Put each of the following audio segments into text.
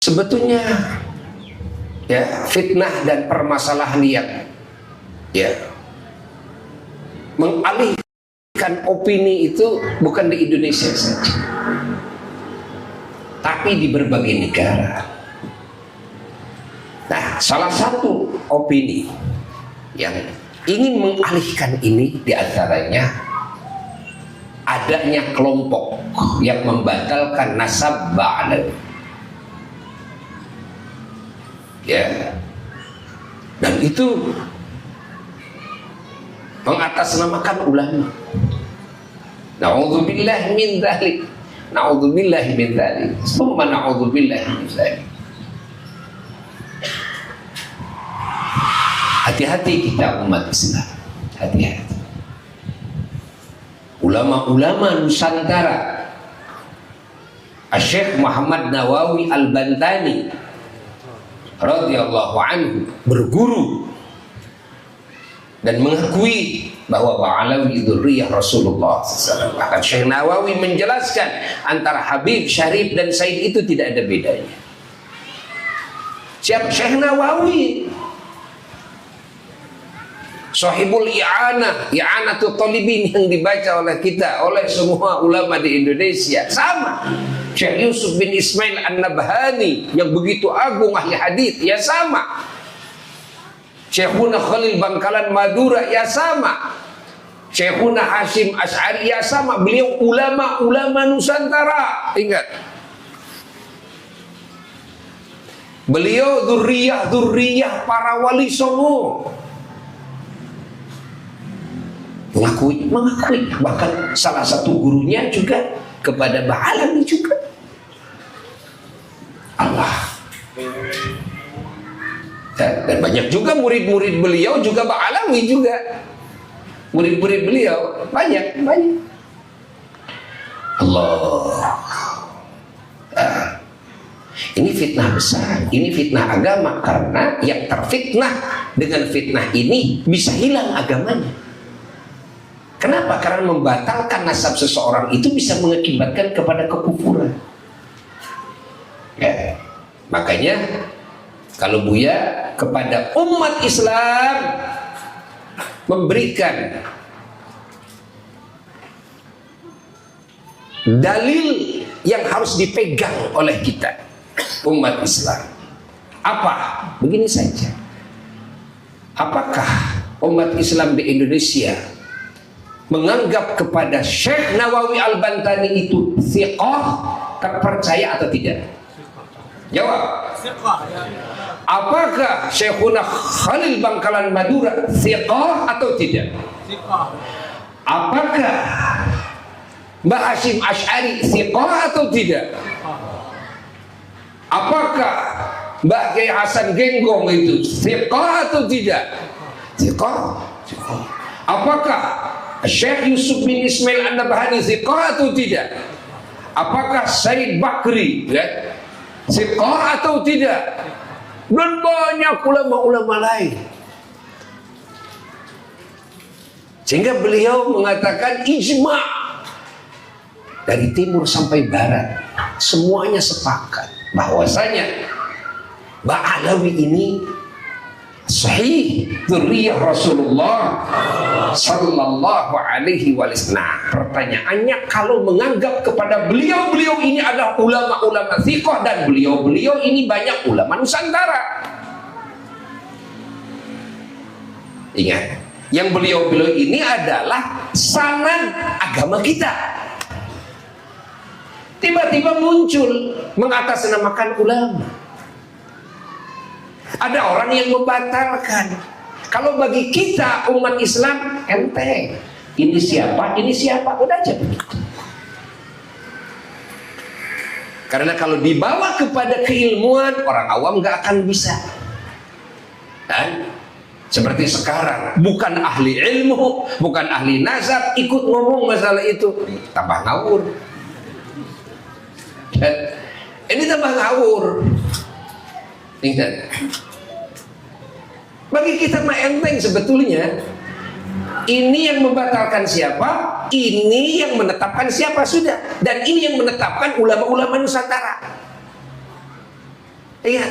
sebetulnya ya fitnah dan permasalahan yang ya mengalihkan opini itu bukan di Indonesia saja, tapi di berbagai negara. Nah, salah satu opini yang ingin mengalihkan ini diantaranya adanya kelompok yang membatalkan nasab ba'alawi. Ya, dan itu mengatasnamakan ulama. Na'udzubillah min dzalik. Na'udzubillah min dzalik. Summa na'udzubillah min dzalik. Hati-hati kita umat Islam. Hati-hati. Ulama-ulama Nusantara, Syekh Muhammad Nawawi Al-Bantani radhiyallahu anhu berguru dan mengakui bahwa Ba'alawi dzurriyyah Rasulullah SAW. Bahkan Syekh Nawawi menjelaskan antara Habib, Syarif dan Said itu tidak ada bedanya. Siapa Syekh Nawawi? Sahibul I'anah, I'anatul Talibin yang dibaca oleh kita, oleh semua ulama di Indonesia. Sama. Syekh Yusuf bin Ismail An-Nabhani yang begitu agung ahli hadis, ya sama. Syekhuna Khalil Bangkalan Madura, ya sama. Syekhuna Hashim Asy'ari, ya sama. Beliau ulama-ulama Nusantara. Ingat. Beliau dzurriyyah para wali songo. Mengakui, bahkan salah satu gurunya juga kepada Ba'alawi juga. Allah. Dan banyak juga murid-murid beliau juga Ba'alawi juga. Murid-murid beliau banyak. Allah. Ini fitnah besar, ini fitnah agama, karena yang terfitnah dengan fitnah ini bisa hilang agamanya. Kenapa? Karena membatalkan nasab seseorang itu bisa mengakibatkan kepada kekufuran. Ya, makanya kalau Buya kepada umat Islam memberikan dalil yang harus dipegang oleh kita umat Islam. Apa? Begini saja. Apakah umat Islam di Indonesia menganggap kepada Syekh Nawawi Al-Bantani itu thiqah, terpercaya atau tidak? Jawab. Apakah Syekhuna Khalil Bangkalan Madura thiqah atau tidak? Apakah Mbah Hashim Asy'ari thiqah atau tidak? Apakah Mbah Kiai Hasan Genggong itu thiqah atau tidak? Thiqah. Apakah Syekh Yusuf bin Ismail An-Nabhani thiqah atau tidak? Apakah Said Bakri ya, thiqah atau tidak? Dan banyak ulama-ulama lain. Sehingga beliau mengatakan ijma' dari timur sampai barat, semuanya sepakat bahwasanya Ba'alawi ini sahih dzurriyyah Rasulullah sallallahu alaihi wasallam. Nah, pertanyaannya, kalau menganggap kepada beliau-beliau ini adalah ulama-ulama thiqah dan beliau-beliau ini banyak ulama Nusantara. Ingat, yang beliau-beliau ini adalah sanad agama kita. Tiba-tiba muncul mengatasnamakan ulama. Ada orang yang membatalkan. Kalau bagi kita umat Islam enteng. Ini siapa, udah aja begitu. Karena kalau dibawa kepada keilmuan, orang awam gak akan bisa. Dan seperti sekarang, bukan ahli ilmu, bukan ahli nazar, ikut ngomong masalah itu, tambah ngawur. Dan ini tambah ngawur. Ingat, bagi kita mah enteng sebetulnya. Ini yang membatalkan siapa, ini yang menetapkan siapa, sudah. Dan ini yang menetapkan ulama-ulama Nusantara. Iya.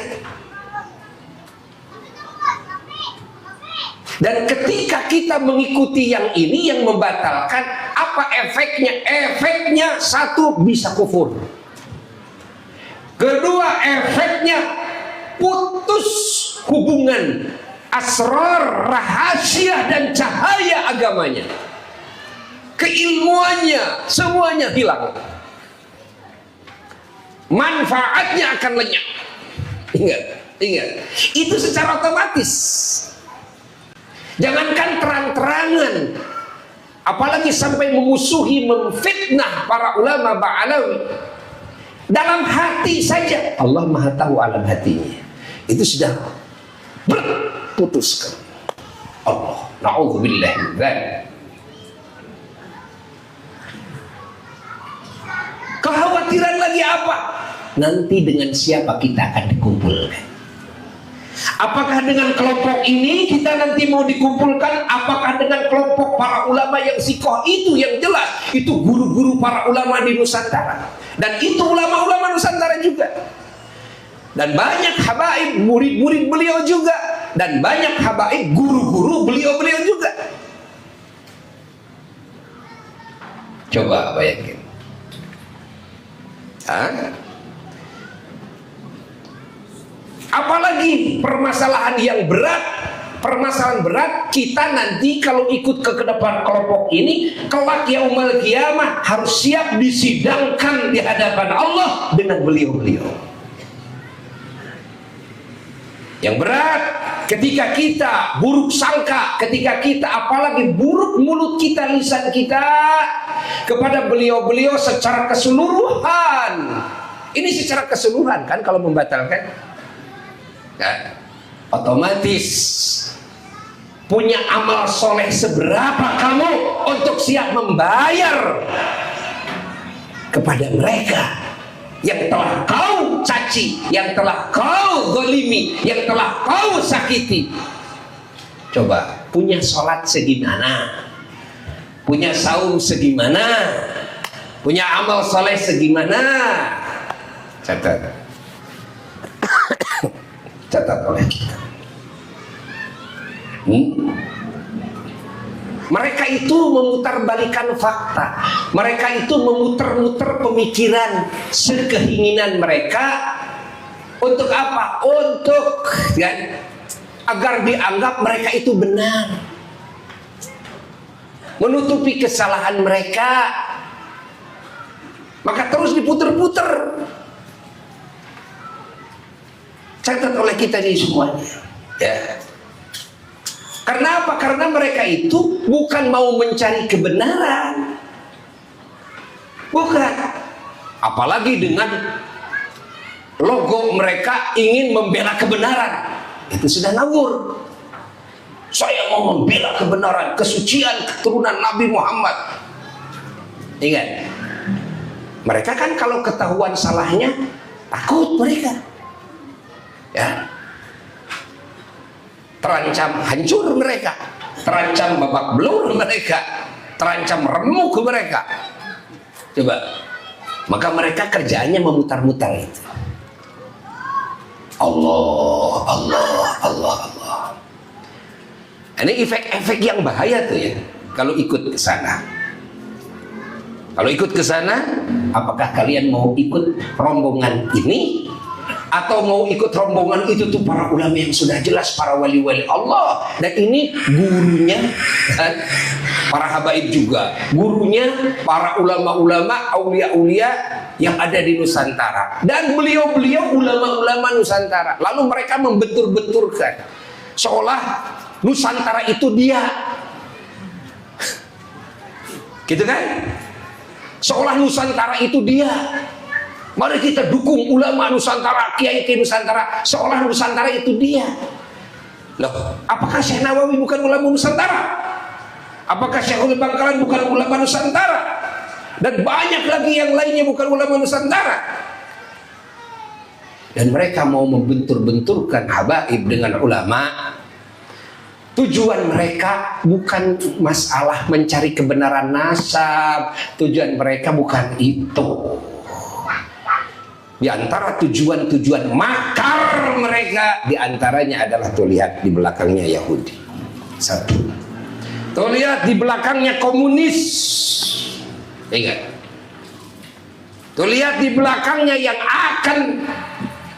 Dan ketika kita mengikuti yang ini, yang membatalkan, apa efeknya? Efeknya satu, bisa kufur. Kedua, efeknya putus hubungan asrar, rahasia dan cahaya agamanya. Keilmuannya semuanya hilang. Manfaatnya akan lenyap. Ingat. Itu secara otomatis. Jangankan terang-terangan, apalagi sampai memusuhi, memfitnah para ulama Ba'alawi. Dalam hati saja, Allah Maha tahu alam hatinya. Itu sudah berputuskan. Allah, na'udzubillah min dzalik. Kekhawatiran lagi apa? Nanti dengan siapa kita akan dikumpulkan? Apakah dengan kelompok ini kita nanti mau dikumpulkan? Apakah dengan kelompok para ulama yang sikoh itu, yang jelas itu guru-guru para ulama di Nusantara, dan itu ulama-ulama Nusantara juga, dan banyak habaib murid-murid beliau juga, dan banyak habaib guru-guru beliau-beliau juga. Coba bayangin. Apalagi permasalahan yang berat, permasalahan berat, kita nanti kalau ikut ke depan kelompok ini, kelak yaumul qiyamah harus siap disidangkan di hadapan Allah dengan beliau-beliau. Yang berat ketika kita buruk sangka, ketika kita apalagi buruk mulut kita, lisan kita kepada beliau-beliau secara keseluruhan. Ini secara keseluruhan kan kalau membatalkan. Nah, otomatis punya amal soleh seberapa kamu untuk siap membayar kepada mereka yang telah kau caci, yang telah kau zalimi, yang telah kau sakiti. Coba, punya sholat segimana, punya saum segimana, punya amal soleh segimana? Catat oleh kita. Mereka itu memutarbalikan fakta. Mereka itu memutar-mutar pemikiran, sekeinginan mereka. Untuk apa? Untuk agar dianggap mereka itu benar, menutupi kesalahan mereka. Maka terus diputar-putar. Catat oleh kita ini semuanya. Ya. Karena apa? Karena mereka itu bukan mau mencari kebenaran. Bukan. Apalagi dengan logo mereka ingin membela kebenaran. Itu sudah ngawur. Saya mau membela kebenaran, kesucian keturunan Nabi Muhammad. Ingat. Mereka kan kalau ketahuan salahnya, takut mereka. Ya, terancam hancur mereka, terancam babak belur mereka, terancam remuk mereka. Coba, maka mereka kerjaannya memutar-mutar itu. Allah. Ini efek-efek yang bahaya tuh ya. Kalau ikut ke sana, apakah kalian mau ikut rombongan ini? Atau mau ikut rombongan itu tuh para ulama yang sudah jelas, para wali-wali Allah, dan ini gurunya kan, para habaib juga, gurunya para ulama-ulama, aulia-aulia yang ada di Nusantara, dan beliau-beliau ulama-ulama Nusantara. Lalu mereka membentur-benturkan seolah Nusantara itu dia, gitu kan? Seolah Nusantara itu dia. Mari kita dukung ulama Nusantara, kiai-kiai Nusantara, seolah Nusantara itu dia. Loh, apakah Syekh Nawawi bukan ulama Nusantara? Apakah Syekhul Bangkalan bukan ulama Nusantara? Dan banyak lagi yang lainnya bukan ulama Nusantara. Dan mereka mau membentur-benturkan habaib dengan ulama. Tujuan mereka bukan masalah mencari kebenaran nasab. Tujuan mereka bukan itu. Di antara tujuan-tujuan makar teror mereka diantaranya adalah tuh lihat di belakangnya Yahudi. Satu. Tuh lihat di belakangnya komunis. Ingat. Tuh lihat di belakangnya yang akan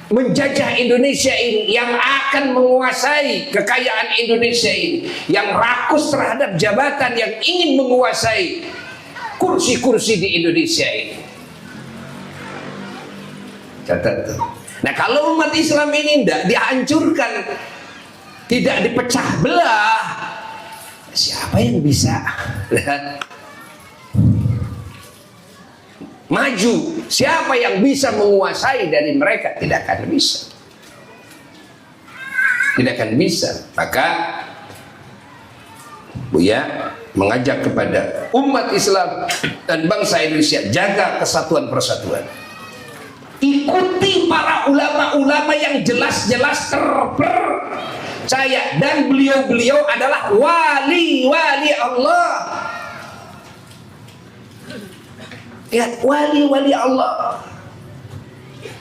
menjajah Indonesia ini, yang akan menguasai kekayaan Indonesia ini, yang rakus terhadap jabatan, yang ingin menguasai kursi-kursi di Indonesia ini. Catat tuh. Nah, kalau umat Islam ini tidak dihancurkan, tidak dipecah belah, siapa yang bisa maju? Siapa yang bisa menguasai dari mereka? Tidak akan bisa. Tidak akan bisa. Maka Buya mengajak kepada umat Islam dan bangsa Indonesia, jaga kesatuan persatuan. Ikuti para ulama-ulama yang jelas-jelas terpercaya, dan beliau-beliau adalah wali-wali Allah. Lihat, wali-wali Allah,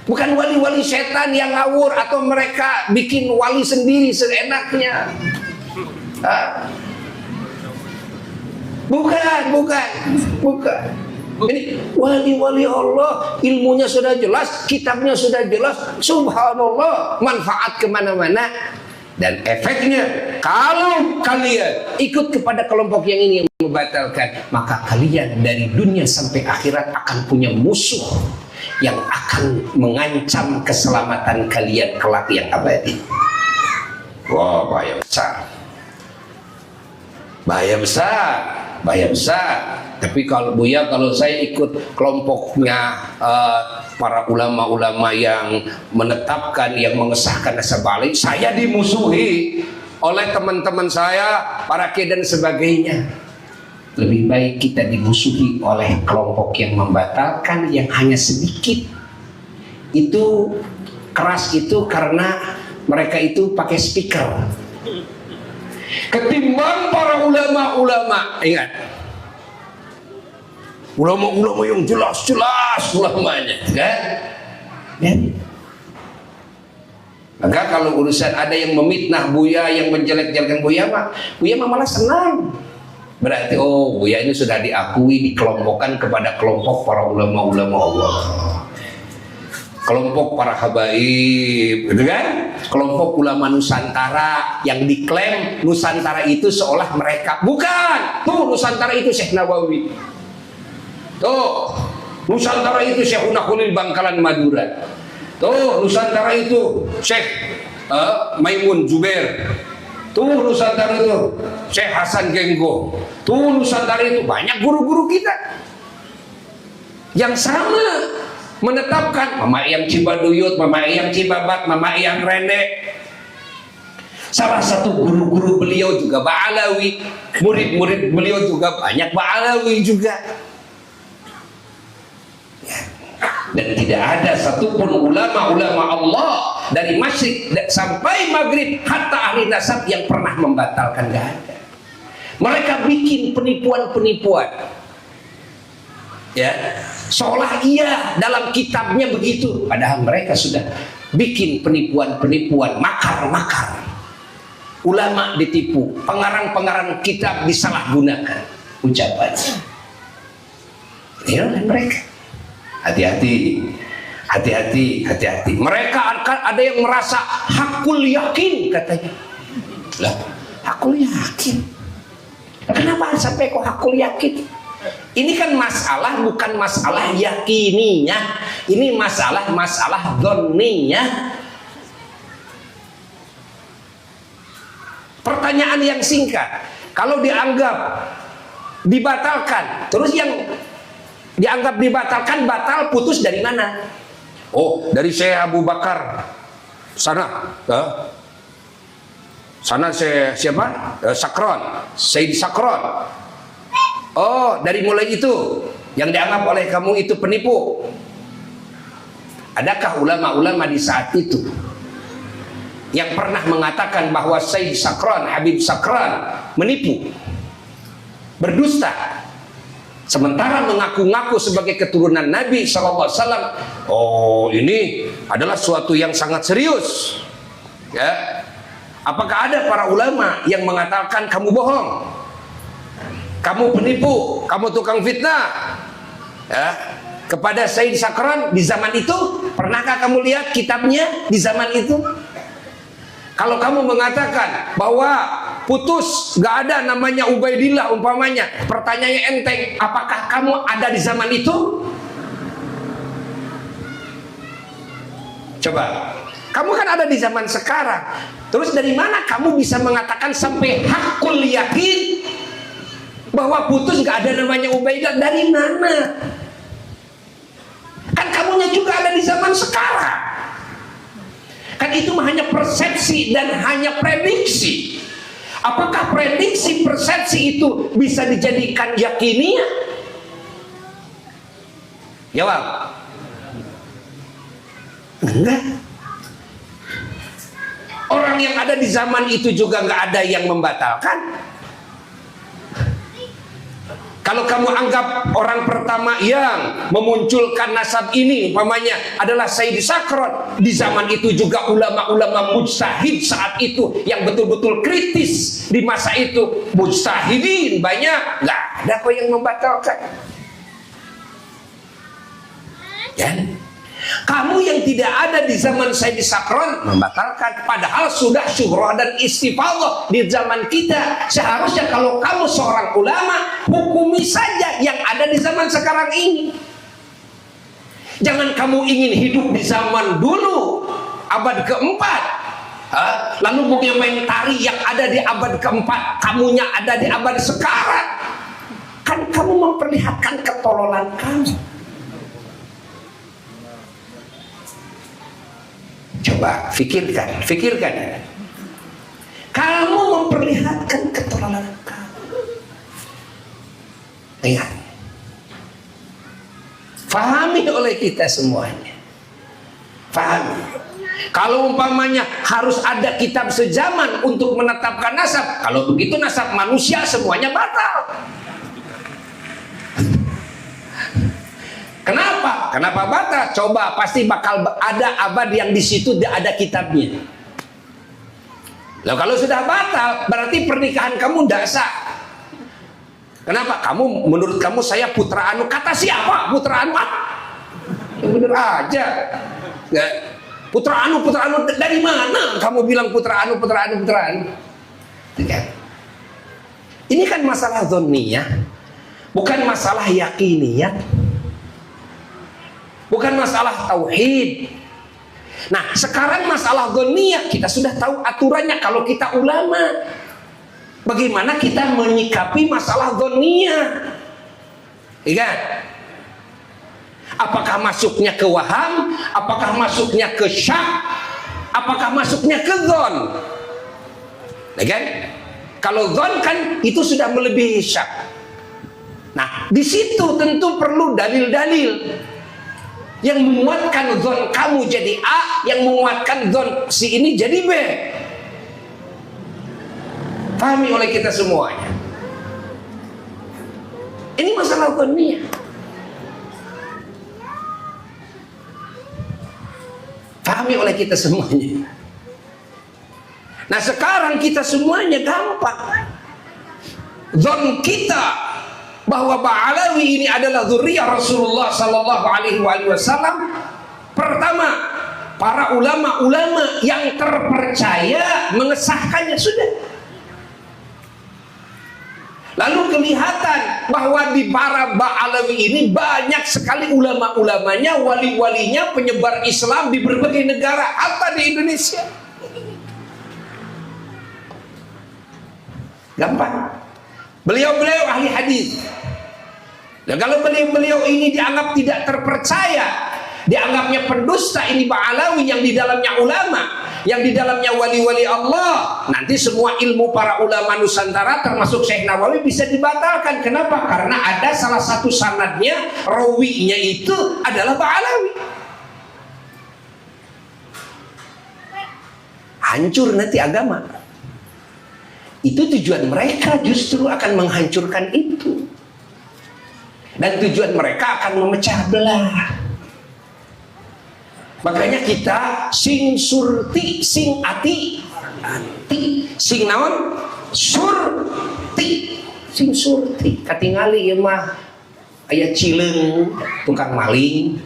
bukan wali-wali setan yang ngawur atau mereka bikin wali sendiri seenaknya. Bukan. Ini wali-wali Allah, ilmunya sudah jelas, kitabnya sudah jelas, subhanallah, manfaat kemana-mana. Dan efeknya, kalau kalian ikut kepada kelompok yang ini yang membatalkan, maka kalian dari dunia sampai akhirat akan punya musuh yang akan mengancam keselamatan kalian kelak yang abadi. Wah, bahaya besar. Bahaya besar. Bahaya besar. Tapi kalau Buya, kalau saya ikut kelompoknya para ulama-ulama yang menetapkan, yang mengesahkan asa balik, saya dimusuhi oleh teman-teman saya, para kiai dan sebagainya. Lebih baik kita dimusuhi oleh kelompok yang membatalkan, yang hanya sedikit. Itu keras itu karena mereka itu pakai speaker. Ketimbang para ulama-ulama, ingat, ulama-ulama yang jelas-jelas ulamanya, kan? Ya. Maka kalau urusan ada yang memfitnah Buya, yang menjelek-jelekan Buya mah malah senang. Berarti oh, Buya ini sudah diakui, dikelompokkan kepada kelompok para ulama-ulama Allah, kelompok para habaib, gitu kan? Kelompok ulama Nusantara yang diklaim Nusantara itu seolah mereka. Bukan. Tuh Nusantara itu Syekh Nawawi. Tuh Nusantara itu Syekh Unahulil Bangkalan Madura. Tuh Nusantara itu Syekh Maimun Jubair. Tuh Nusantara itu Syekh Hasan Genggo. Tuh Nusantara itu banyak guru-guru kita yang sama menetapkan Mama Eyang Cibaduyut, Mama Eyang Cibabat, Mama Eyang Rende. Salah satu guru-guru beliau juga Ba'alawi, murid-murid beliau juga banyak Ba'alawi juga. Dan tidak ada satupun ulama-ulama Allah dari masyrik sampai maghrib hatta ahli nasab yang pernah membatalkan, gak ada. Mereka bikin penipuan-penipuan, ya, seolah iya dalam kitabnya begitu, padahal mereka sudah bikin penipuan-penipuan, makar-makar. Ulama ditipu, pengarang-pengarang kitab disalahgunakan ucapannya. Ya, mereka hati-hati. Mereka akan ada yang merasa hakul yakin, katanya. Lah, hakul yakin. Kenapa sampai kok hakul yakin? Ini kan masalah bukan masalah yakininya, ini masalah dzonninya. Pertanyaan yang singkat, kalau dianggap dibatalkan, terus yang dianggap dibatalkan batal putus dari mana? Oh, dari Syekh Abu Bakar sana, sana siapa? Sakron, Said Sakron. Oh, dari mulai itu yang dianggap oleh kamu itu penipu. Adakah ulama-ulama di saat itu yang pernah mengatakan bahwa Said Sakron, Habib Sakron menipu, berdusta? Sementara mengaku-ngaku sebagai keturunan Nabi SAW, oh ini adalah suatu yang sangat serius. Ya, apakah ada para ulama yang mengatakan kamu bohong, kamu penipu, kamu tukang fitnah? Ya, kepada Said Sakran di zaman itu, pernahkah kamu lihat kitabnya di zaman itu? Kalau kamu mengatakan bahwa putus, gak ada namanya Ubaidillah umpamanya, pertanyaannya enteng, apakah kamu ada di zaman itu? Coba, kamu kan ada di zaman sekarang. Terus dari mana kamu bisa mengatakan sampai hakul yakin bahwa putus gak ada namanya Ubaidillah? Dari mana? Kan kamunya juga ada di zaman sekarang. Kan itu hanya persepsi dan hanya prediksi. Apakah prediksi persepsi itu bisa dijadikan yakiniah? Jawab. Enggak. Orang yang ada di zaman itu juga nggak ada yang membatalkan. Kalau kamu anggap orang pertama yang memunculkan nasab ini umpamanya adalah Said Sakran, di zaman itu juga ulama-ulama mujtahid saat itu yang betul-betul kritis di masa itu, mujtahidin banyak, nggak ada kok yang membatalkan. Ya, kamu yang tidak ada di zaman Said Sakran membatalkan, padahal sudah syuhrah dan istifadah di zaman kita. Seharusnya kalau kamu seorang ulama, hukumi saja yang ada di zaman sekarang ini. Jangan kamu ingin hidup di zaman dulu, abad keempat, lalu mau mengomentari yang ada di abad keempat, kamunya ada di abad sekarang. Kan kamu memperlihatkan ketololan kamu. Coba fikirkan. Kamu memperlihatkan ketololan kamu. Ingat, fahami oleh kita semuanya. Fahami. Kalau umpamanya harus ada kitab sejaman untuk menetapkan nasab, kalau begitu nasab manusia semuanya batal. Kenapa? Kenapa batal? Coba, pasti bakal ada abad yang di situ ada kitabnya. Lalu kalau sudah batal, berarti pernikahan kamu tidak sah. Kenapa? Menurut kamu saya putra anu. Kata siapa putra anu? Bener aja. Putra anu dari mana? Kamu bilang putra anu. Ini kan masalah dzonniyah, bukan masalah yakiniyah. Bukan masalah tauhid. Nah, sekarang masalah dzonniyah kita sudah tahu aturannya. Kalau kita ulama, bagaimana kita menyikapi masalah dzonniyah? Ingat, apakah masuknya ke waham? Apakah masuknya ke syak? Apakah masuknya ke dzon? Nah, kan? Kalau dzon kan itu sudah melebihi syak. Nah, di situ tentu perlu dalil-dalil yang menguatkan dzon kamu jadi A, yang menguatkan dzon si ini jadi B. Pahami oleh kita semuanya. Ini masalah dzonniyah. Pahami oleh kita semuanya. Nah, sekarang kita semuanya gampang. Dzon kita bahwa Ba'alawi ini adalah dzurriyyah Rasulullah sallallahu alaihi wasallam. Pertama, para ulama-ulama yang terpercaya mengesahkannya sudah. Lalu kelihatan bahwa di para Ba'alawi ini banyak sekali ulama-ulamanya, wali-walinya, penyebar Islam di berbagai negara, apa di Indonesia. Gampang. Beliau-beliau ahli hadis. Dan kalau beliau-beliau ini dianggap tidak terpercaya, dianggapnya pendusta, ini Ba'alawi yang di dalamnya ulama, yang di dalamnya wali-wali Allah, nanti semua ilmu para ulama Nusantara termasuk Syekh Nawawi bisa dibatalkan. Kenapa? Karena ada salah satu sanadnya, rawinya itu adalah Ba'alawi. Hancur nanti agama. Itu tujuan mereka, justru akan menghancurkan itu. dan tujuan mereka akan memecah belah. Makanya kita sing surti, sing ati, sing naon surti, sing surti. Katingali ya mah aya cileung tukang maling,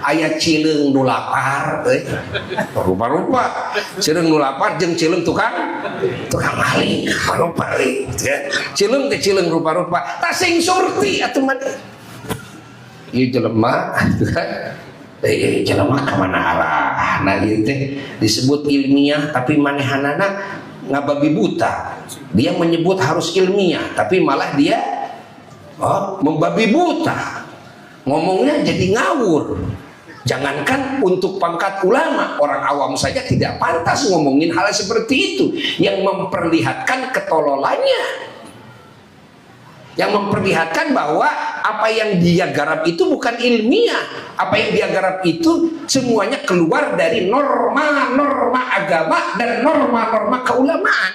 aya cileung nu lapar, rupa-rupa cileung nu lapar jeung cileung tukang maling, rupa cileung teh cileung rupa-rupa. Ta sing surti atuh mah ieu jelema jelema kemana arah. Nah ieu teh disebut ilmiah tapi manehanana ngababi buta. Dia menyebut harus ilmiah tapi malah dia membabi buta, ngomongnya jadi ngawur. Jangankan untuk pangkat ulama, orang awam saja tidak pantas ngomongin hal seperti itu yang memperlihatkan ketololannya, yang memperlihatkan bahwa apa yang dia garap itu bukan ilmiah, apa yang dia garap itu semuanya keluar dari norma-norma agama dan norma-norma keulamaan,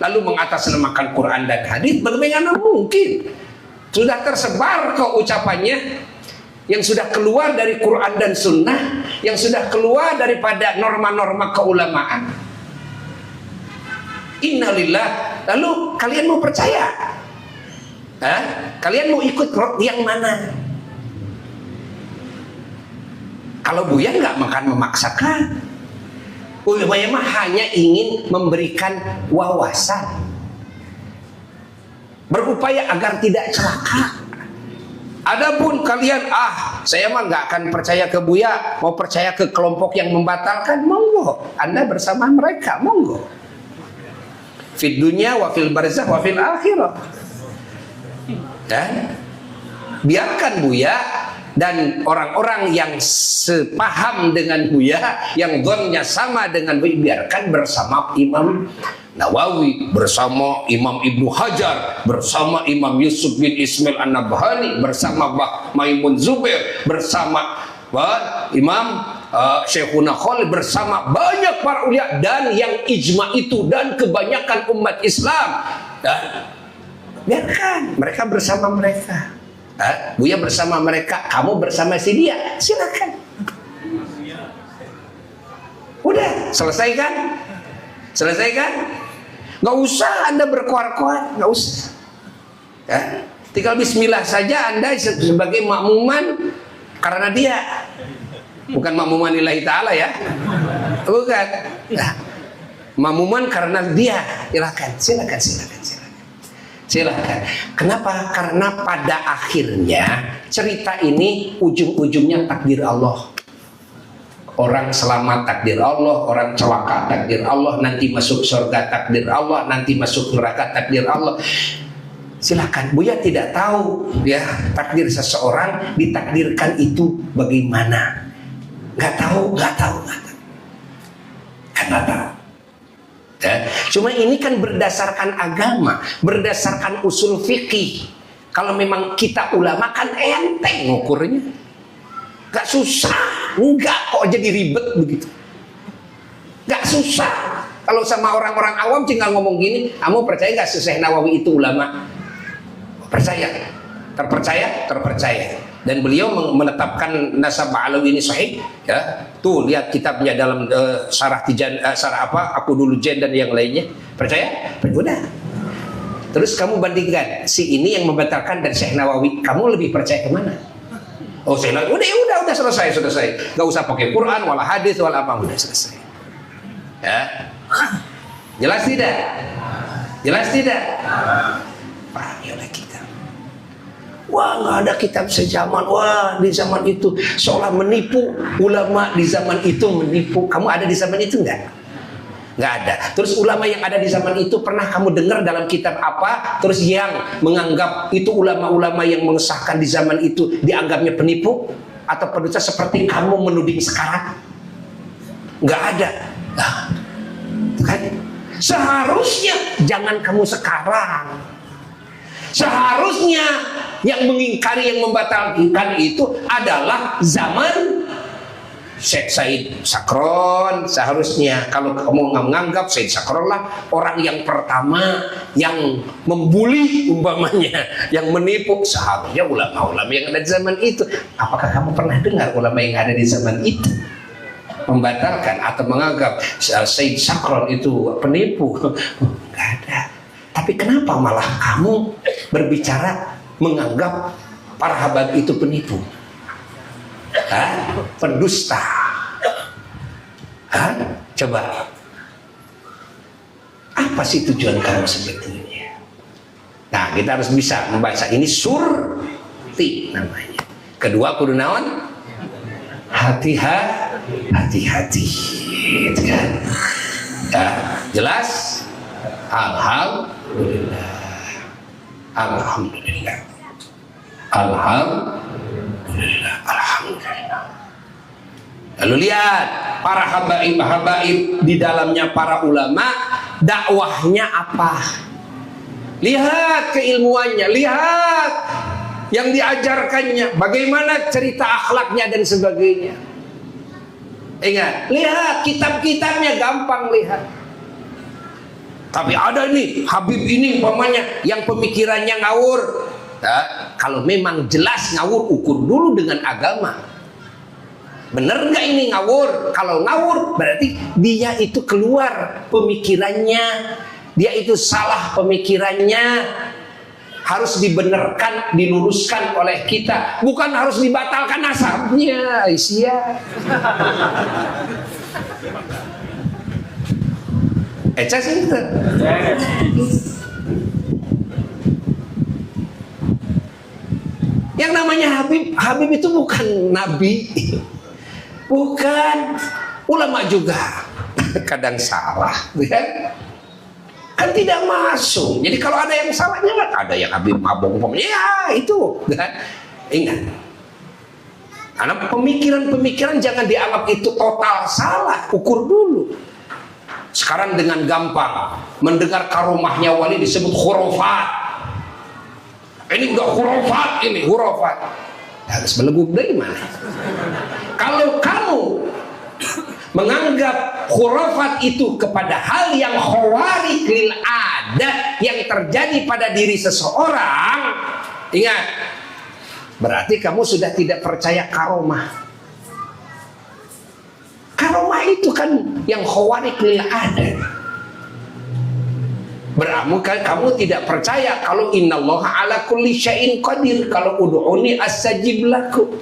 lalu mengatasnamakan Quran dan hadis. Bagaimana mungkin? Sudah tersebar kok ucapannya yang sudah keluar dari Quran dan Sunnah, yang sudah keluar daripada norma-norma keulamaan. Innalillah. Lalu kalian mau percaya? Kalian mau ikut yang mana? Kalau Buya nggak makan memaksakan. Buya mah hanya ingin memberikan wawasan, berupaya agar tidak celaka. Adapun kalian, saya mah nggak akan percaya ke Buya, mau percaya ke kelompok yang membatalkan, monggo. Anda bersama mereka, monggo. Fid dunya wa fil barzakh wa fil akhirah. Dan biarkan Buya dan orang-orang yang sepaham dengan Buya, yang dhonnya sama dengan Buya, biarkan bersama Imam Nawawi, bersama Imam Ibnu Hajar, bersama Imam Yusuf bin Ismail An-Nabhani, bersama Bah Maimun Zubair, bersama Imam Syekhuna Khalid, bersama banyak para ulia dan yang ijma itu dan kebanyakan umat Islam. Biarkan mereka bersama mereka. Buya bersama mereka, kamu bersama si dia, silakan. Udah, selesai kan? Selesai kan? Nggak usah Anda berkoar-koar, nggak usah. Tinggal bismillah saja Anda sebagai makmuman karena dia, bukan makmuman lillahi ta'ala ya, bukan. Makmuman karena dia, silakan. Silakan. Kenapa? Karena pada akhirnya cerita ini ujung-ujungnya takdir Allah. Orang selamat takdir Allah, orang celaka takdir Allah, nanti masuk surga takdir Allah, nanti masuk neraka takdir Allah. Silakan. Buya tidak tahu ya takdir seseorang ditakdirkan itu bagaimana. Nggak tahu. Karena tahu. Cuma ini kan berdasarkan agama, berdasarkan usul fikih. Kalau memang kita ulama kan enteng ngukurnya, gak susah, enggak kok jadi ribet begitu, gak susah. Kalau sama orang-orang awam tinggal ngomong gini, kamu percaya gak Syekh Nawawi itu ulama? Percaya, terpercaya. Dan beliau menetapkan nasab Alawi ini sahih ya. Tuh lihat kitabnya dalam syarah aku dulu Jen dan yang lainnya. Percaya? Udah. Terus kamu bandingkan si ini yang membatalkan dan Syekh Nawawi, kamu lebih percaya kemana? Oh Syekh Nawawi, udah selesai. Gak usah pakai Quran wala hadis wala apa, udah selesai. Ya. Jelas tidak? Pahami oleh kita. Wah, nggak ada kitab sejaman. Wah, di zaman itu seolah menipu. Ulama di zaman itu menipu. Kamu ada di zaman itu nggak? Nggak ada. Terus ulama yang ada di zaman itu pernah kamu dengar dalam kitab apa? Terus yang menganggap itu ulama-ulama yang mengesahkan di zaman itu dianggapnya penipu atau pendusta seperti kamu menuding sekarang? Nggak ada. Nah, kan? Seharusnya jangan kamu sekarang. Seharusnya yang mengingkari, yang membatalkan itu adalah zaman Syekh Said Sakron seharusnya, kalau kamu menganggap Said Sakron lah orang yang pertama yang membuli umpamanya, yang menipu, seharusnya ulama-ulama yang ada di zaman itu. Apakah kamu pernah dengar ulama yang ada di zaman itu membatalkan atau menganggap Said Sakron itu penipu? Nggak ada. Tapi kenapa malah kamu berbicara menganggap para habib itu penipu? Pendusta. Coba, apa sih tujuan kamu sebetulnya? Nah, kita harus bisa membaca ini. Surti namanya. Kedua, kudu naon? Hati-hati, gitu kan? Jelas? Alhamdulillah. Lalu lihat para habaib di dalamnya para ulama, dakwahnya apa? Lihat keilmuannya, lihat yang diajarkannya, bagaimana cerita akhlaknya dan sebagainya. Ingat, lihat kitab-kitabnya, gampang lihat. Tapi ada nih habib ini umpamanya yang pemikirannya ngawur. Kalau memang jelas ngawur, ukur dulu dengan agama. Bener nggak ini ngawur? Kalau ngawur berarti dia itu keluar pemikirannya, dia itu salah pemikirannya, harus dibenarkan, diluruskan oleh kita, bukan harus dibatalkan nasabnya. Iya. Eca sih. Yang namanya Habib itu bukan nabi, bukan. Ulama juga kadang salah, kan tidak masuk. Jadi kalau ada yang salahnya, ada yang Habib mabok, ya itu, kan? Ingat, karena pemikiran-pemikiran jangan dianggap itu total salah, ukur dulu. Sekarang dengan gampang mendengar karomahnya wali disebut khurafat. Ini udah khurafat, ini khurafat. Harus belebuk dari mana? Kalau kamu menganggap khurafat itu kepada hal yang khawariq lil adat yang terjadi pada diri seseorang, ingat, berarti kamu sudah tidak percaya karomah. Karomah itu kan yang khawariq lil adat. Berarti kamu tidak percaya kalau innallaha ala kulli syai'in qadir, kalau ud'uni astajib lakum.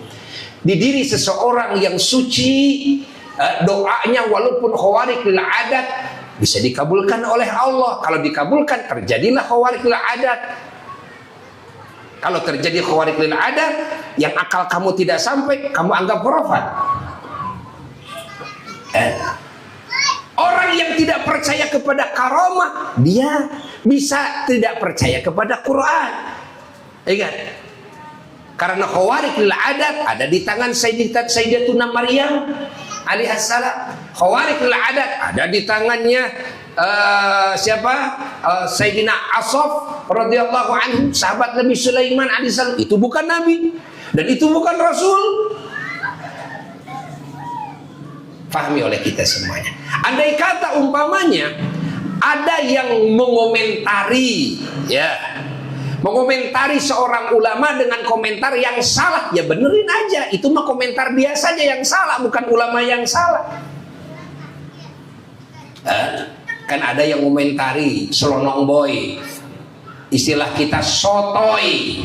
Di diri seseorang yang suci, doanya walaupun khawariq lil adat bisa dikabulkan oleh Allah. Kalau dikabulkan, terjadilah khawariq lil adat. Kalau terjadi khawariq lil adat yang akal kamu tidak sampai, kamu anggap khurafat. Orang yang tidak percaya kepada karomah, dia bisa tidak percaya kepada Quran. Ingat, karena khawariq lil adat ada di tangan Sayyidatuna Maryam alaihissalam. Khawariq lil adat ada di tangannya Sayyidina Asaf radhiyallahu anhu, sahabat Nabi Sulaiman alaihissalam. Itu bukan nabi dan itu bukan rasul. Pahami oleh kita semuanya. Andai kata umpamanya ada yang mengomentari, mengomentari seorang ulama dengan komentar yang salah, ya benerin aja. Itu mah komentar dia saja yang salah, bukan ulama yang salah. Kan ada yang komentari selonong boy, istilah kita sotoy,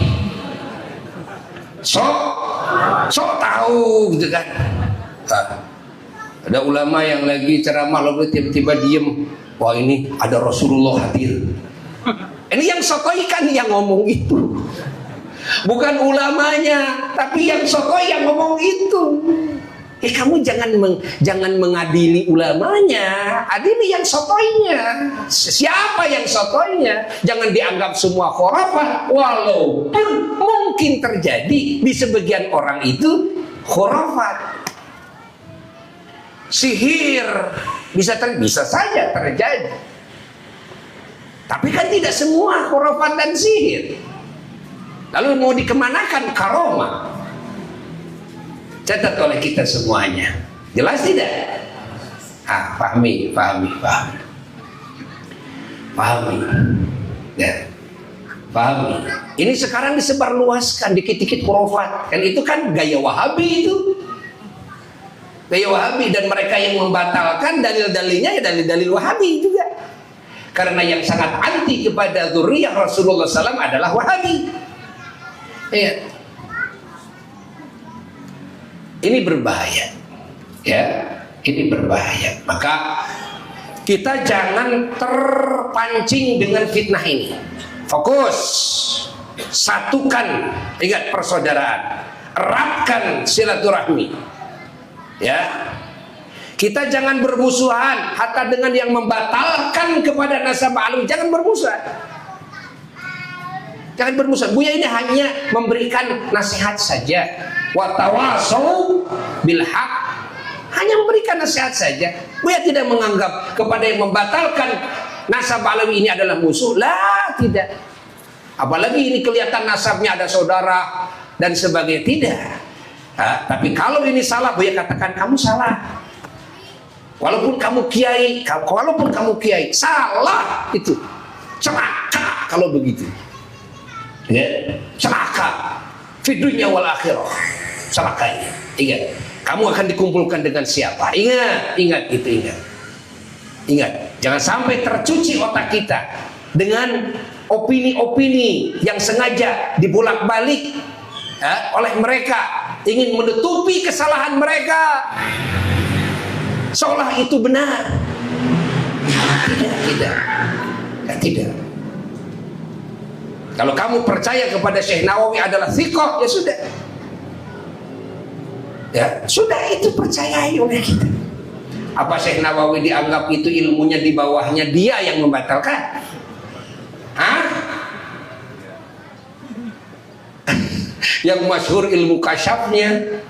sok tahu gitu kan. Ada ulama yang lagi ceramah lalu tiba-tiba diem. Wah, ini ada Rasulullah hadir. Ini yang sotoi kan yang ngomong itu, bukan ulamanya, tapi yang sotoi yang ngomong itu. Kamu jangan mengadili ulamanya, adili yang sotoinya. Siapa yang sotoinya? Jangan dianggap semua khurafat, walaupun mungkin terjadi di sebagian orang itu khurafat. Sihir bisa saja terjadi. Tapi kan tidak semua khurafat dan sihir. Lalu mau dikemanakan karomah? Catat oleh kita semuanya. Jelas tidak? Pahami. Ya. Pahami. Ini sekarang disebarluaskan dikit-dikit khurafat. Kan itu kan gaya Wahabi itu. Gaya Wahabi, dan mereka yang membatalkan dalil-dalilnya ya dalil-dalil Wahabi juga. Karena yang sangat anti kepada dzurriyyah Rasulullah SAW adalah Wahabi. Ya. Ini berbahaya. Ya, ini berbahaya. Maka kita jangan terpancing dengan fitnah ini. Fokus, satukan, ingat persaudaraan, eratkan silaturahmi. Ya, kita jangan bermusuhan, hatta dengan yang membatalkan kepada nasabah alwi, jangan bermusuhan. Jangan bermusuhan. Buya ini hanya memberikan nasihat saja. Wa tawasau bil haq. Hanya memberikan nasihat saja. Buya tidak menganggap kepada yang membatalkan nasabah alawi ini adalah musuh. Lah, tidak. Apalagi ini kelihatan nasabnya ada saudara dan sebagainya. Tidak. Tapi kalau ini salah, Buya katakan kamu salah. Walaupun kamu kiai, salah itu. Celaka kalau begitu. Ya, celaka. Fi dunya wal akhirah. Celaka ini. Ingat. Kamu akan dikumpulkan dengan siapa? Ingat itu, ingat. Jangan sampai tercuci otak kita dengan opini-opini yang sengaja dibolak-balik oleh mereka, ingin menutupi kesalahan mereka seolah itu benar. Tidak. Kalau kamu percaya kepada Syekh Nawawi adalah thiqah, ya sudah. Ya, sudah, itu percayai oleh kita. Apa Syekh Nawawi dianggap itu ilmunya di bawahnya dia yang membatalkan? Yang masyhur ilmu kasyafnya,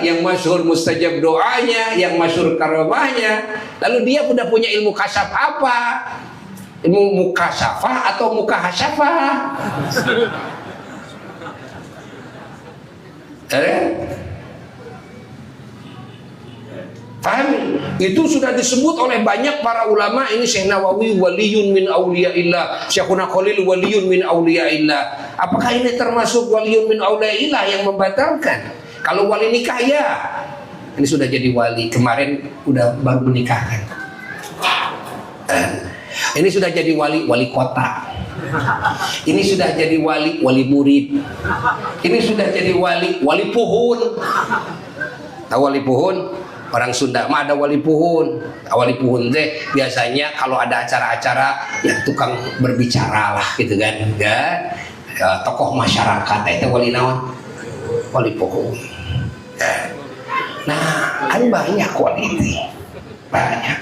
yang masyhur mustajab doanya, yang masyhur karamahnya, lalu dia sudah punya ilmu kasyaf apa? Ilmu mukasyafah atau mukahasyafah? Pahami? Itu sudah disebut oleh banyak para ulama. Ini Syekh Nawawi waliyun min auliyaillah, Syekhuna Khalil waliyun min auliyaillah. Apakah ini termasuk waliyun min auliyaillah yang membatalkan? Kalau wali nikah, ya, ini sudah jadi wali. Kemarin baru menikahkan. Ini sudah jadi wali kota. Ini sudah jadi wali murid. Ini sudah jadi wali puhun. Tahu wali puhun? Orang Sunda mah ada wali puhun. Wali puhun teh biasanya kalau ada acara-acara yang tukang berbicara lah gitu kan, ya, tokoh masyarakat itu wali naon? Wali puhun. Ya. Nah, kan banyak wali ini. Banyak.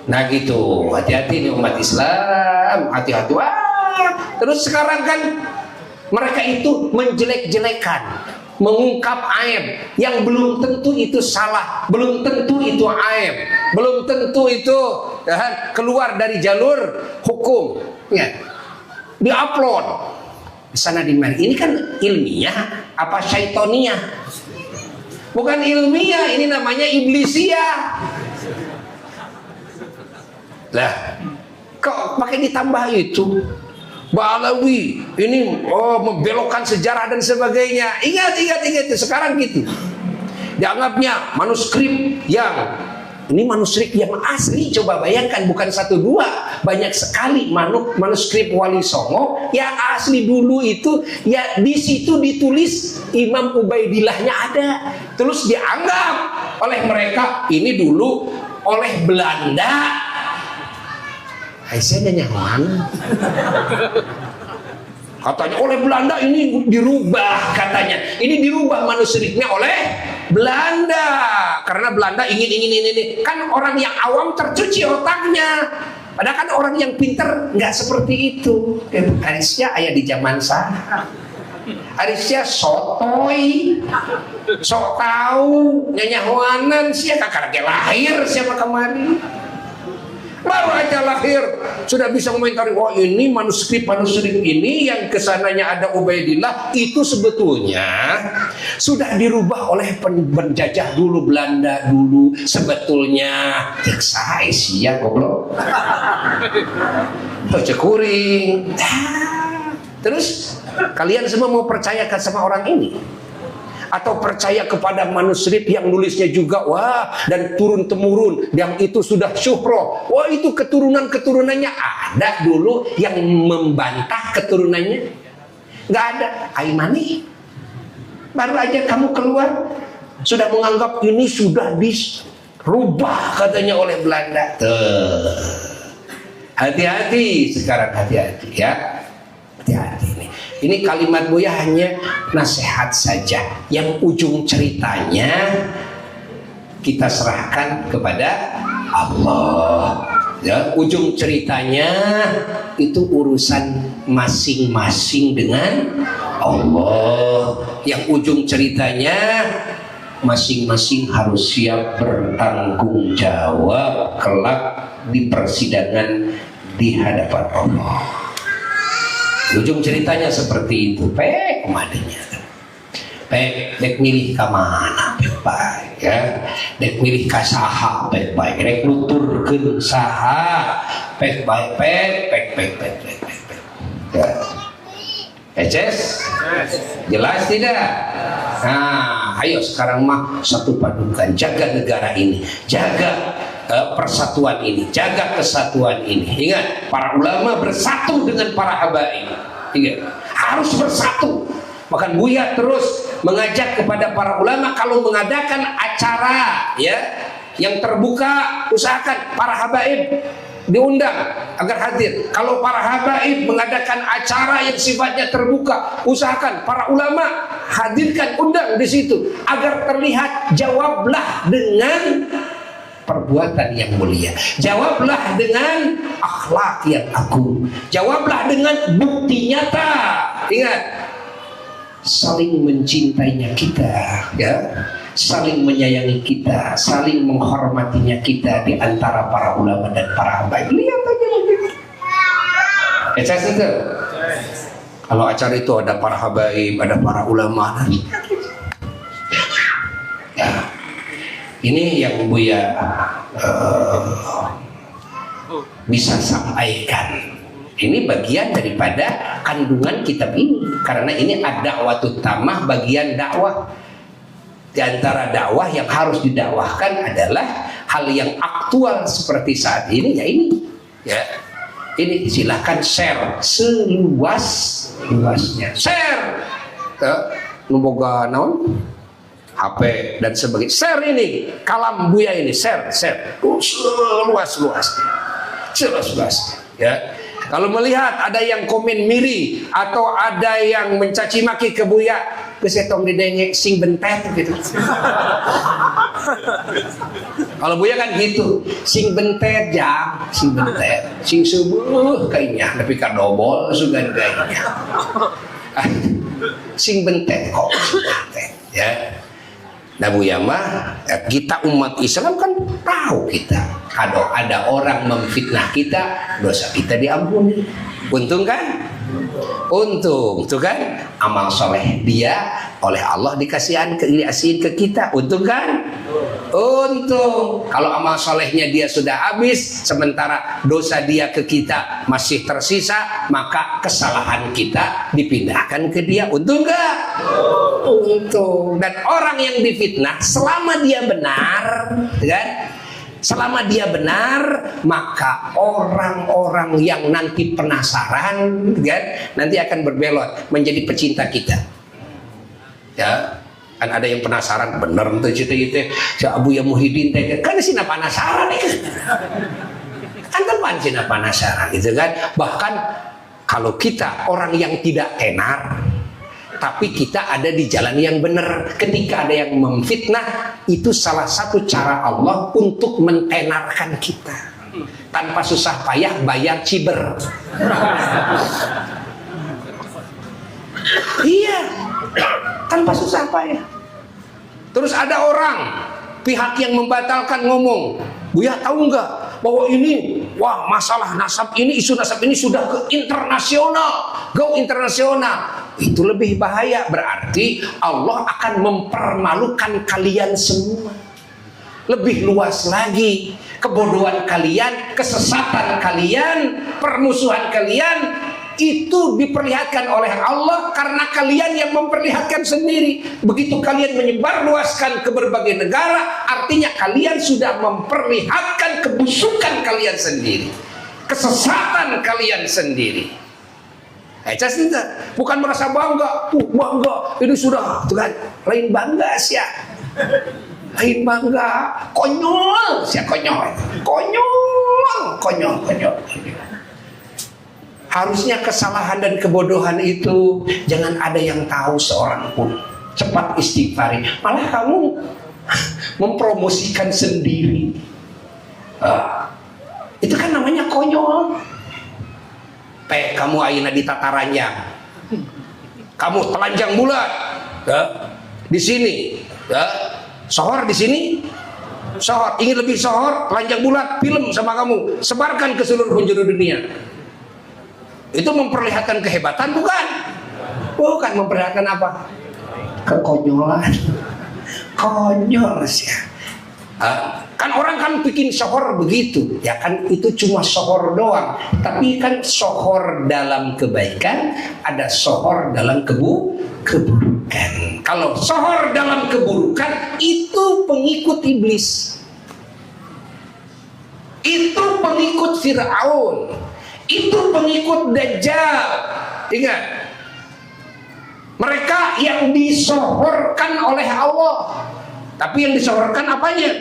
Nah gitu, hati-hati nih umat Islam, hati-hati. Terus sekarang kan mereka itu menjelek-jelekan, mengungkap aib yang belum tentu itu salah, belum tentu itu aib, belum tentu itu keluar dari jalur hukum. Ya, diupload di sana di mana? Ini kan ilmiah apa syaitoniah? Bukan ilmiah, ini namanya iblisiah. Lah, kok pakai ditambah itu? Balawi ini membelokkan sejarah dan sebagainya. Ingat sekarang gitu. Dianggapnya manuskrip yang asli. Coba bayangkan, bukan 1 2, banyak sekali manuskrip Wali Songo yang asli dulu itu. Ya, di situ ditulis Imam Ubaidillahnya ada. Terus dianggap oleh mereka ini dulu oleh Belanda. Saya nyaman. Katanya oleh Belanda ini dirubah, katanya. Ini dirubah manuskripnya oleh Belanda. Karena Belanda ingin ini. Kan orang yang awam tercuci otaknya. Padahal kan orang yang pinter nggak seperti itu. Harusnya ayah di zaman saya. Harusnya sotoy, sok tahu, nyanyahuanan siapa kakak lahir siapa kemarin. Baru aja lahir sudah bisa komentari, wah ini manuskrip ini yang kesananya ada Ubaidillah itu sebetulnya sudah dirubah oleh penjajah dulu, Belanda dulu, sebetulnya saya sia goblok. Cekuring. Terus kalian semua mau percayakan sama orang ini? Atau percaya kepada manuskrip yang nulisnya juga wah dan turun temurun yang itu sudah syuhroh, wah itu keturunannya ada dulu yang membantah keturunannya? Nggak ada. Aimani baru aja kamu keluar sudah menganggap ini sudah dirubah katanya oleh Belanda. Tuh, hati-hati sekarang, hati-hati ya, hati-hati nih. Ini kalimat Buya hanya nasihat saja, yang ujung ceritanya kita serahkan kepada Allah. Ya, ujung ceritanya itu urusan masing-masing dengan Allah. Yang ujung ceritanya masing-masing harus siap bertanggung jawab kelak di persidangan di hadapan Allah. Ujung ceritanya seperti itu. Pek kemadinya. Dek milih ke mana? Baik ya. Dek milih ke saha? Baik. Dek nuturkeun saha? Baik. Ya. Eces? Jelas tidak? Nah, ayo sekarang mah satu padukan, jaga negara ini, jaga persatuan ini, jaga kesatuan ini. Ingat, para ulama bersatu dengan para habaib. Ingat, harus bersatu. Bahkan Buya terus mengajak kepada para ulama kalau mengadakan acara ya yang terbuka, usahakan para habaib diundang agar hadir. Kalau para habaib mengadakan acara yang sifatnya terbuka, usahakan para ulama hadirkan, undang di situ agar terlihat. Jawablah dengan perbuatan yang mulia, jawablah dengan akhlak yang agung, jawablah dengan bukti nyata. Ingat, saling mencintainya kita ya, saling menyayangi kita, saling menghormatinya kita di antara para ulama dan para habaib. Lihat aja begitu. Itu. Kalau acara itu ada para habaib, ada para ulama. Ya. Ini yang Buya bisa sampaikan. Ini bagian daripada kandungan kitab ini, karena ini ad-da'watut tamah, bagian dakwah. Di antara dakwah yang harus didakwahkan adalah hal yang aktual seperti saat ini, ya ini. Ya. Ini silahkan share seluas-luasnya. Share. Nuboga naon? HP dan sebagainya. Share ini, kalam Buya ini, share. Seluas-luasnya. Ya. Kalau melihat ada yang komen miri atau ada yang mencaci maki ke Buya, kesetong didengek sing bentet gitu. Kalau Buya kan gitu, sing bentet jam, sing bentet, sing subuh kayaknya, tapi kan dobol sugan kayaknya. Sing bentet kok, sing bentet, ya. Nah Buya mah, kita umat Islam kan tahu kita ada orang memfitnah kita, dosa kita diampuni. Untung kan? Untung, tuh kan? Amal soleh dia oleh Allah dikasihin ke kita. Untung kan? Untung. Kalau amal solehnya dia sudah habis, sementara dosa dia ke kita masih tersisa, maka kesalahan kita dipindahkan ke dia. Untung gak? Untung. Dan orang yang difitnah selama dia benar, kan? Selama dia benar, maka orang-orang yang nanti penasaran, kan, nanti akan berbelot menjadi pecinta kita. Ya, kan ada yang penasaran, bener tuh cerita-cerita si Abuya Muhyiddin teh, kan sih penasaran nih, kan teman sih penasaran, gitu kan. Bahkan kalau kita orang yang tidak tenar, tapi kita ada di jalan yang benar, ketika ada yang memfitnah, itu salah satu cara Allah untuk mentenarkan kita. Tanpa susah payah bayar ciber. Iya, tanpa susah payah. Terus ada orang, pihak yang membatalkan ngomong, Buya tahu nggak bahwa ini wah masalah nasab ini, isu nasab ini sudah ke internasional, go internasional. Itu lebih bahaya, berarti Allah akan mempermalukan kalian semua. Lebih luas lagi, kebodohan kalian, kesesatan kalian, permusuhan kalian itu diperlihatkan oleh Allah karena kalian yang memperlihatkan sendiri. Begitu kalian menyebarluaskan ke berbagai negara, artinya kalian sudah memperlihatkan kebusukan kalian sendiri, kesesatan kalian sendiri. Bukan merasa bangga, bangga ini sudah, Tuhan. Lain bangga sih ya, lain bangga, konyol sih, konyol. Harusnya kesalahan dan kebodohan itu jangan ada yang tahu seorang pun. Cepat istighfari. Malah kamu mempromosikan sendiri. Itu kan namanya konyol. Kamu ayeuna di Tataranjang. Kamu telanjang bulat. Di sini. Sohor di sini. Sohor. Ingin lebih sohor, telanjang bulat, film sama kamu. Sebarkan ke seluruh penjuru dunia. Itu memperlihatkan kehebatan bukan? Bukan, memperlihatkan apa? Kekonyolan. Konyol sih. Kan orang kan bikin sohor begitu. Ya kan itu cuma sohor doang. Tapi kan sohor dalam kebaikan, ada sohor dalam keburukan. Kalau sohor dalam keburukan itu pengikut iblis. Itu pengikut Fir'aun. Itu pengikut Dajjal. Ingat, mereka yang disohorkan oleh Allah. Tapi yang disohorkan apanya?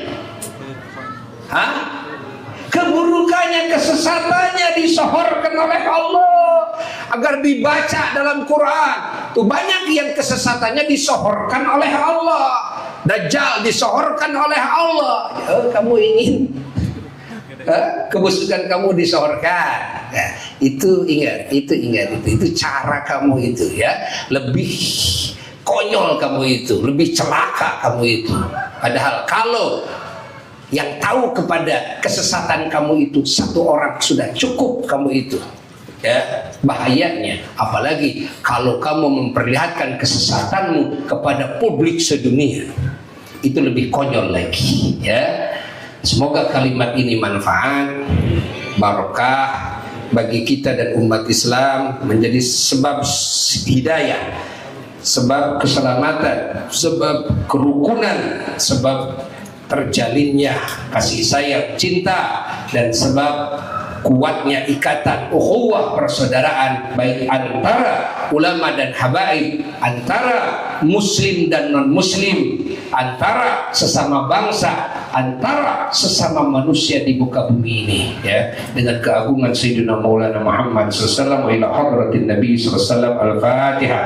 Keburukannya, kesesatannya disohorkan oleh Allah agar dibaca dalam Quran. Tuh banyak yang kesesatannya disohorkan oleh Allah. Dajjal disohorkan oleh Allah. Kamu ingin kebusukan kamu disohorkan, ya, itu ingat, itu cara kamu itu ya, lebih konyol kamu itu, lebih celaka kamu itu. Padahal kalau yang tahu kepada kesesatan kamu itu satu orang sudah cukup kamu itu, ya. Bahayanya apalagi kalau kamu memperlihatkan kesesatanmu kepada publik sedunia, itu lebih konyol lagi, ya. Semoga kalimat ini manfaat, barokah bagi kita dan umat Islam, menjadi sebab hidayah, sebab keselamatan, sebab kerukunan, sebab terjalinnya kasih sayang, cinta, dan sebab kuatnya ikatan ukhuwah persaudaraan baik antara ulama dan habaib, antara muslim dan non muslim, antara sesama bangsa, antara sesama manusia di muka bumi ini, ya, dengan keagungan Sayyidina Maulana Muhammad sallallahu alaihi wasallam ila hadratin Nabi sallallahu alaihi wasallam. Al-Fatihah.